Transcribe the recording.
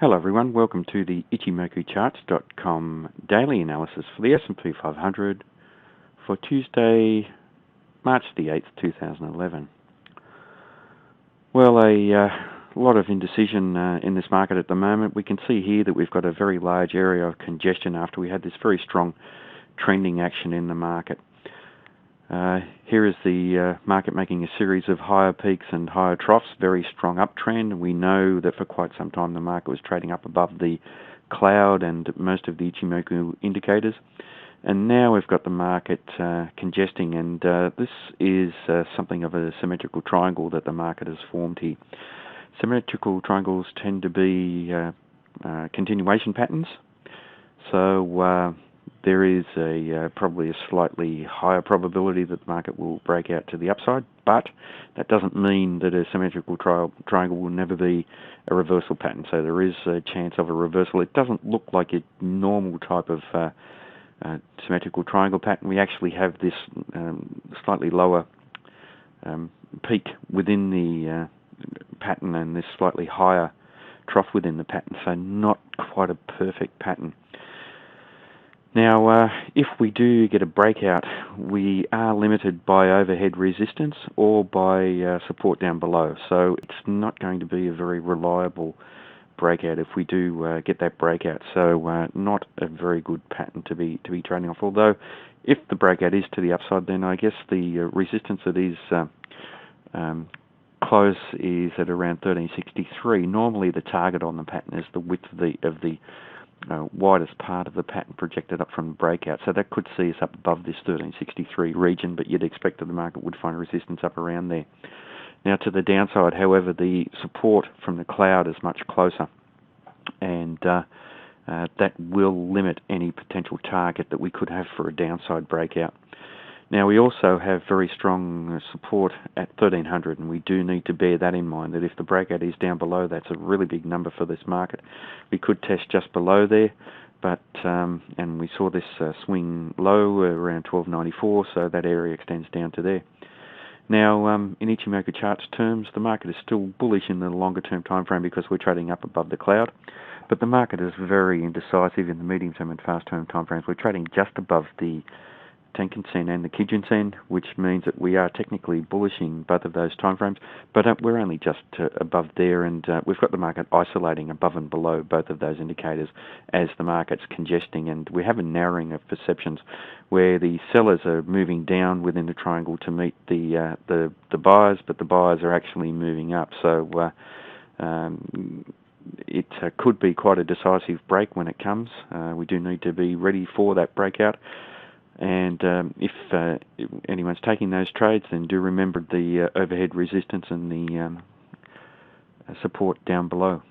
Hello everyone, welcome to the ichimokucharts.com daily analysis for the S&P 500 for Tuesday, March the 8th, 2011. Well, a lot of indecision in this market at the moment. We can see here that we've got a very large area of congestion after we had this very strong trending action in the market. Here is the market making a series of higher peaks and higher troughs, very strong uptrend. We know that for quite some time the market was trading up above the cloud and most of the Ichimoku indicators. And now we've got the market congesting, and this is something of a symmetrical triangle that the market has formed here. Symmetrical triangles tend to be continuation patterns. So there is probably a slightly higher probability that the market will break out to the upside, but that doesn't mean that a symmetrical triangle will never be a reversal pattern. So there is a chance of a reversal. It doesn't look like a normal type of symmetrical triangle pattern. We actually have this slightly lower peak within the pattern and this slightly higher trough within the pattern, so not quite a perfect pattern. Now, if we do get a breakout, we are limited by overhead resistance or by support down below. So it's not going to be a very reliable breakout if we do get that breakout. So not a very good pattern to be trading off. Although, if the breakout is to the upside, then I guess the resistance that is close is at around 1363. Normally, the target on the pattern is the width of the widest part of the pattern projected up from the breakout. So that could see us up above this 1363 region, but you'd expect that the market would find resistance up around there. Now to the downside, however, the support from the cloud is much closer, and that will limit any potential target that we could have for a downside breakout. Now we also have very strong support at 1300, and we do need to bear that in mind, that if the breakout is down below, that's a really big number for this market. We could test just below there, but and we saw this swing low around 1294, so that area extends down to there. Now, in Ichimoku charts terms, the market is still bullish in the longer term time frame because we're trading up above the cloud, but the market is very indecisive in the medium term and fast term time frames. We're trading just above the Tenkan-sen and the Kijun-sen, which means that we are technically bullish in both of those timeframes, but we're only just above there, and we've got the market isolating above and below both of those indicators as the market's congesting, and we have a narrowing of perceptions where the sellers are moving down within the triangle to meet the buyers, but the buyers are actually moving up. So it could be quite a decisive break when it comes. We do need to be ready for that breakout. And if anyone's taking those trades, then do remember the overhead resistance and the support down below.